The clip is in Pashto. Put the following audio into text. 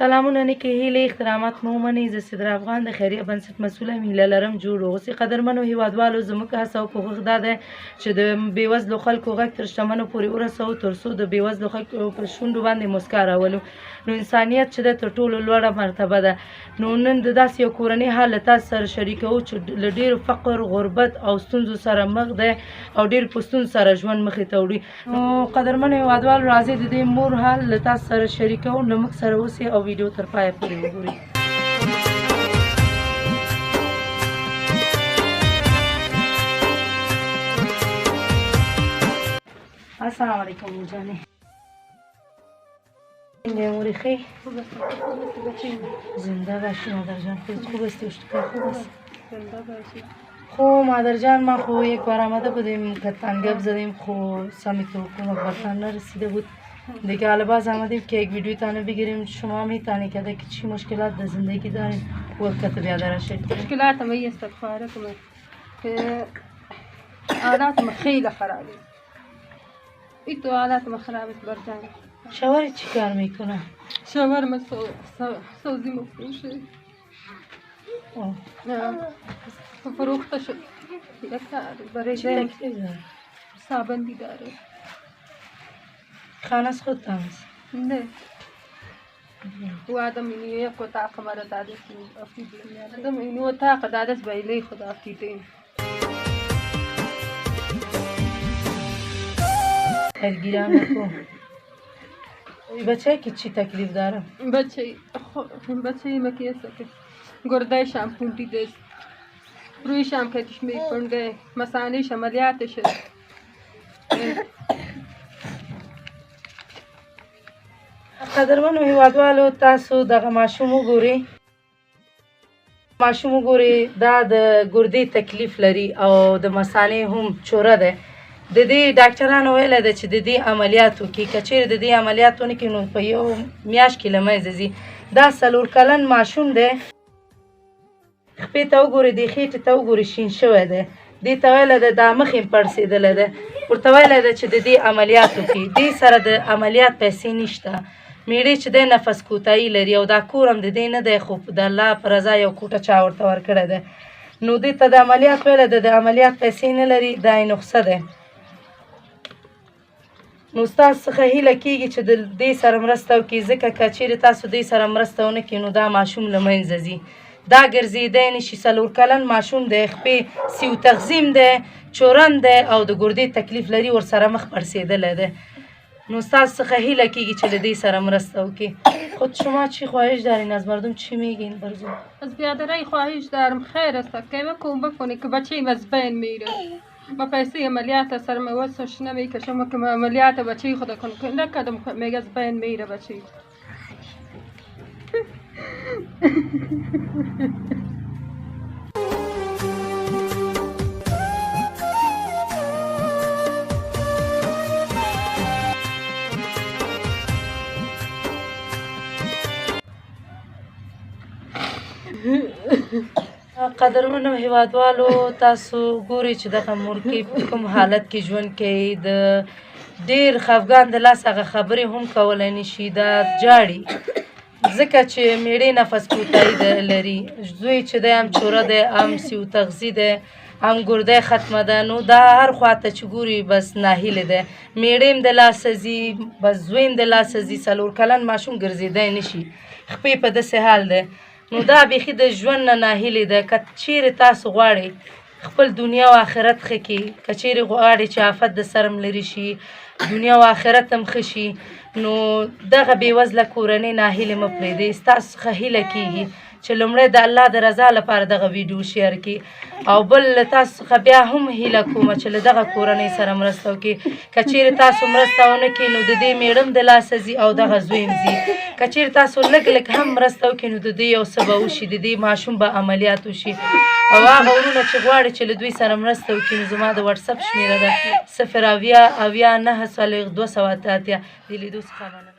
سلامونه نیکې هیلې احترامات مو ومنئ. زه سدره افغان د خیریه بنسټ مسؤله ام هیله لرم جوړ اوسئ. قدرمنو هیوادوالو، زموږ هڅه او کوښښ دا دی چې د بېوزلو خلکو غږ تر شتمنو پورې ورسوو، تر څو د بېوزلو خلکو پر شونډو باندې مسکا راولو. نو انسانیت چې دی تر ټولو لوړه مرتبه ده. نو نن د داسې یو کورنۍ حال له تاسو سره شریکوو چې له ډېر فقر، غربت او ستونزو سره مخ دی او ډېر په ستونزو سره ژوند مخې ته وړي. نو قدرمنو هیوادوالو، راځئ د دې مور حال له تاسو سره شریکوو. له موږ سره اوسئ او ویډیو تر پایه پورې وګورئ. السلام علیکم مور جانې. مورې ښې؟ زنده باشی مادر جان. خوب هستی؟ خوب هستی؟ خب مادر جان، ما خب یک بار آمده بودیم کتان گپ زدیم، خب سمی تو حکومت نرسیده بود دیگه. حالا باز آمدیم که یک ویدیو تانه بگیریم. شما میتونی که چی مشکلات در زندگی دارین وقت بیادر شد؟ مشکلات ما استغفار کنم که حالات ما خیلی خرابه. این تو حالات ما خرابه برجان. شوهر چی کار میکنه؟ شوهر ما سوزی مفروشه. فروخته شد. یک برای صابندی داره. خانه از خود تامست؟ نه. و آدم اینو یک اتاق مرا داده آدم اینو اتاق داده بایلی خدا افیدین. خیرگیرم نکن. بچه که چی تکلیف داره؟ بچه مکیسه که گردهش هم پوندیده است. رویش هم کتش میپنده. مسانهش عملیاتش است. قدرمنو هیوادوالو، تاسو دغه ماشوم وګورئ. ماشوم وګورئ، دا د ګردې تکلیف لري او د مثانې هم چوره ده. د دې ډاکټرانو ویلی ده چې د دې عملیات وکړي. که چیرې د دې عملیات ونه کړي نو په یو میاشت کې له منځه ځي. دا 4 کلن ماشوم دی. خپې ته وګورئ، دې خېټې ته وګورئ، شین شوی دی. دې ته ویلی ده دا مخ یې پړسېدلی ده. ورته ویلی ده چې د دې عملیات وکړي. دې سره د عملیات پیسې نشته. میړې چې دی نفس کوتاهي لري او دا کور هم د دې نه دی، خو د الله په رضا یو کوټه چا ورته ورکړی دی. نو دې ته د عملیات ویلی ده، د عملیات پیسې نه لري، دا یې نقصه دی. نو ستاسو څخه هیله کېږي چې د دې سره مرسته وکړي، ځکه که چیرې تاسو دې سره مرسته ونه کړي نو دا ماشوم له منځه ځي. دا ګرځېدی نشي. 4 کلن ماشوم دی. خپې سیو تغذیم دی، چورن دی او د ګردې تکلیف لري، ورسره مخ پړسېدلی دی. نو ستاسو څخه هیله کېږي چې له دې سره مرسته وکړي. خود شما چی خواهش دارین از مردم؟ چی میگین برزو؟ از بیادرای خواهش دارم خیر است که کمک بکنی که بچه‌ام از بین میره. با پیسه عملیات سر وسش نمیکشم که عملیات بچه خدا کنم. نکردم میگه از بین میره بچه. قدرمنو هیوادوالو، تاسو ګورئ چې دغه مورکۍ په کوم حالت کې ژوند کوي. د ډېر خفګان د لاس هغه خبرې هم کولی نشي. دا جاړي ځکه چې میړې نفس کوتاهي لري. زوی چې دی هم چوره دی، هم سیو تغذي دی، هم ګردی ختمه ده. نو دا هر خواته چې ګوري بس ناهیلې دی. میړې هم د لاسه ځي، بس زوی هم د لاسه ځي. 4 کلن ماشوم ګرځېدی نشي. خپې په داسې حال دی. نو دا بیخي د ژوند نه ناهیلې ده. که چیرې تاسو غواړئ خپل دنیا او آخرت ښه کړي، که چیرې غواړئ چې آفت د سر هم لرې شي، دنیا او آخرت هم ښه شي، نو دغه بېوزله کورنۍ ناهیلې مه پرېږدئ. ستاسو څخه هیله کېږي چې لومړی د الله د رضا لپاره دغه ویډیو شیر کړي، او بل له تاسو څخه بیا هم هیله کومه چې له دغه کورنۍ سره مرسته وکړي. که چیرې تاسو مرسته ونه کړئ نو د دې میړه هم د لاسه ځي او دغه زوی هم ځي. که چیرې تاسو لږ لږ هم مرسته وکړئ نو د دې یو څه به وشي، د دې ماشوم به عملیات وشي. او هغه ورونه چې غواړي چې له دوی سره مرسته وکړي نو زما د وټساپ شمېره ده 0 اویا 9 42 د لیدو څخه مننه.